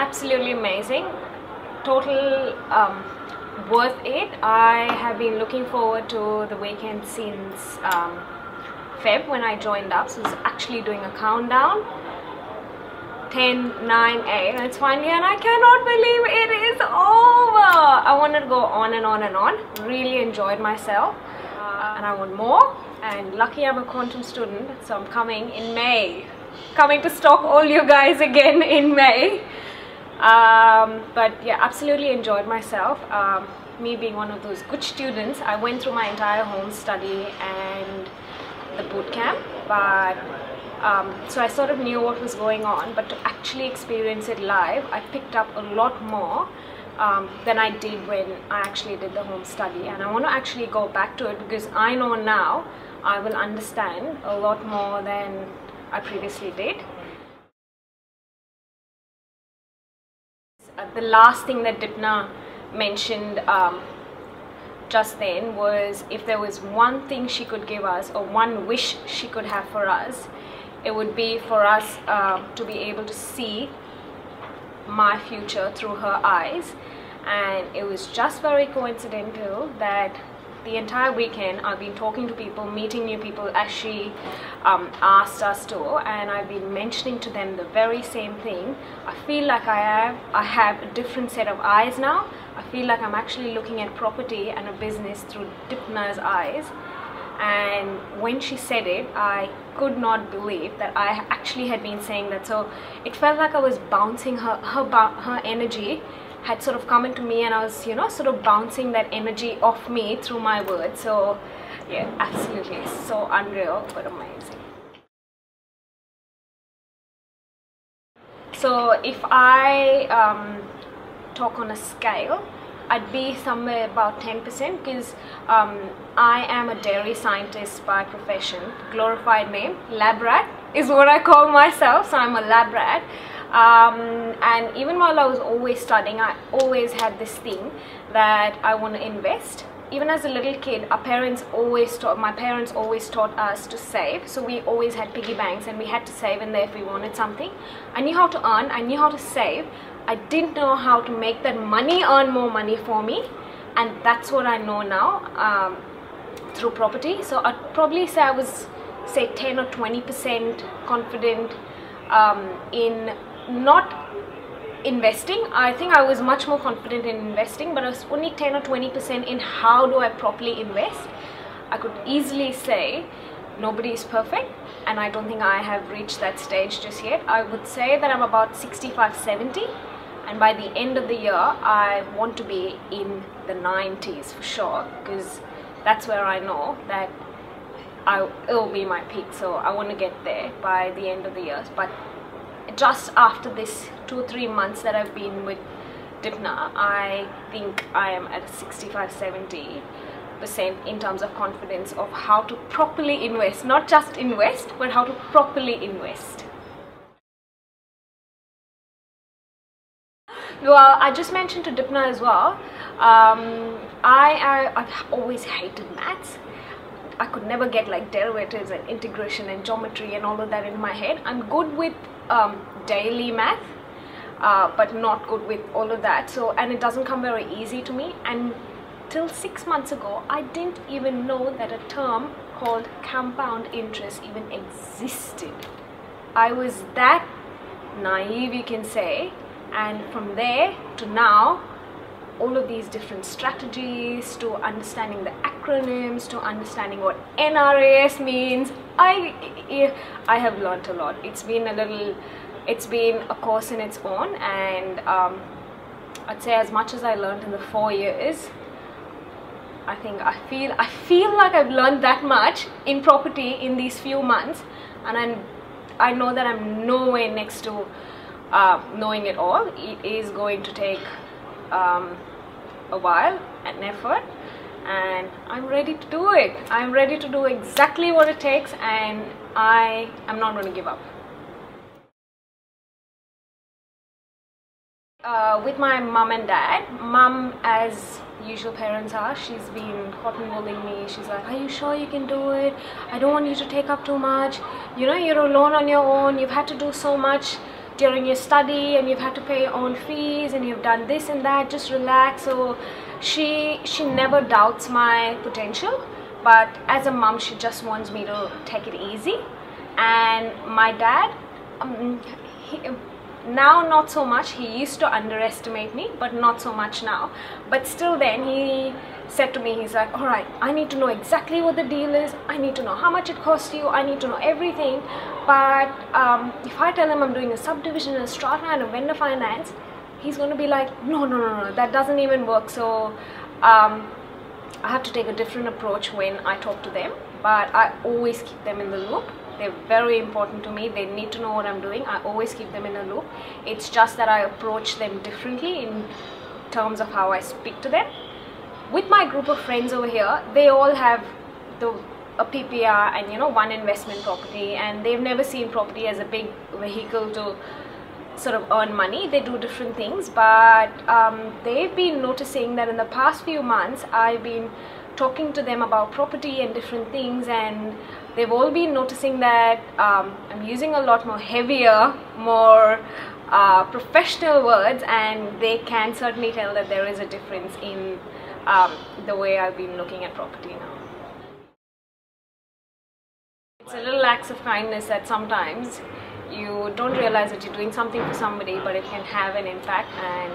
absolutely amazing. Total worth it. I have been looking forward to the weekend since Feb when I joined up. So it's actually doing a countdown. 10, 9, 8, and it's finally, and I cannot believe it is over. I wanted to go on and on and on. Really enjoyed myself, and I want more. And lucky I'm a quantum student, so I'm coming in May. Coming to stalk all you guys again in May. But yeah, absolutely enjoyed myself. Me being one of those good students, I went through my entire home study and the boot camp, but so I sort of knew what was going on, but to actually experience it live, I picked up a lot more than I did when I actually did the home study. And I want to actually go back to it because I know now I will understand a lot more than I previously did. The last thing that Dymphna mentioned just then was, if there was one thing she could give us, or one wish she could have for us, it would be for us to be able to see my future through her eyes. And it was just very coincidental that the entire weekend I've been talking to people, meeting new people as she asked us to, and I've been mentioning to them the very same thing. I feel like I have a different set of eyes now. I feel like I'm actually looking at property and a business through Dymphna's eyes. And when she said it, I could not believe that I actually had been saying that. So it felt like I was bouncing her energy had sort of come into me, and I was, you know, sort of bouncing that energy off me through my words. So yeah, absolutely so unreal, but amazing. So if I talk on a scale, I'd be somewhere about 10%, because I am a dairy scientist by profession. Glorified name, lab rat, is what I call myself. So I'm a lab rat. And even while I was always studying, I always had this thing that I want to invest. Even as a little kid, my parents always taught us to save. So we always had piggy banks, and we had to save in there if we wanted something. I knew how to earn, I knew how to save. I didn't know how to make that money earn more money for me, and that's what I know now through property. So I'd probably say I was, say, 10 or 20% confident in not investing. I think I was much more confident in investing, but I was only 10 or 20% in how do I properly invest. I could easily say nobody is perfect, and I don't think I have reached that stage just yet. I would say that I'm about 65-70. And by the end of the year, I want to be in the 90s for sure, because that's where I know that it'll be my peak. So I want to get there by the end of the year. But just after this 2-3 months that I've been with Dymphna, I think I am at 65-70% in terms of confidence of how to properly invest. Not just invest, but how to properly invest. Well, I just mentioned to Dymphna as well, I've always hated maths. I could never get like derivatives and integration and geometry and all of that in my head. I'm good with daily math, but not good with all of that. So, and it doesn't come very easy to me. And till 6 months ago, I didn't even know that a term called compound interest even existed. I was that naive, you can say. And from there to now, all of these different strategies, to understanding the acronyms, to understanding what NRAS means, I have learnt a lot. It's been a course in its own, and I'd say as much as I learned in the 4 years, I feel like I've learned that much in property in these few months, and I know that I'm nowhere next to knowing it all. It is going to take a while and effort, and I'm ready to do it. I'm ready to do exactly what it takes, and I am not going to give up. With my mum and dad, mum, as usual parents are, she's been cotton-wooling me. She's like, are you sure you can do it? I don't want you to take up too much. You know, you're alone on your own. You've had to do so much. during your study and you've had to pay your own fees and you've done this and that, just relax. So she never doubts my potential, but as a mom she just wants me to take it easy. And my dad, now not so much. He used to underestimate me, but not so much now. But still then he said to me, he's like, all right, I need to know exactly what the deal is, I need to know how much it costs you, I need to know everything. But if I tell him I'm doing a subdivision, a strata and a vendor finance, he's going to be like, no, that doesn't even work. So I have to take a different approach when I talk to them, but I always keep them in the loop. They're very important to me. They need to know what I'm doing. I always keep them in the loop. It's just that I approach them differently in terms of how I speak to them. With my group of friends over here, they all have a PPR and, you know, one investment property, and they've never seen property as a big vehicle to sort of earn money. They do different things, but they've been noticing that in the past few months I've been talking to them about property and different things, and they've all been noticing that I'm using a lot more heavier, more professional words, and they can certainly tell that there is a difference in the way I've been looking at property now. It's a little acts of kindness that sometimes you don't realize that you're doing something for somebody, but it can have an impact, and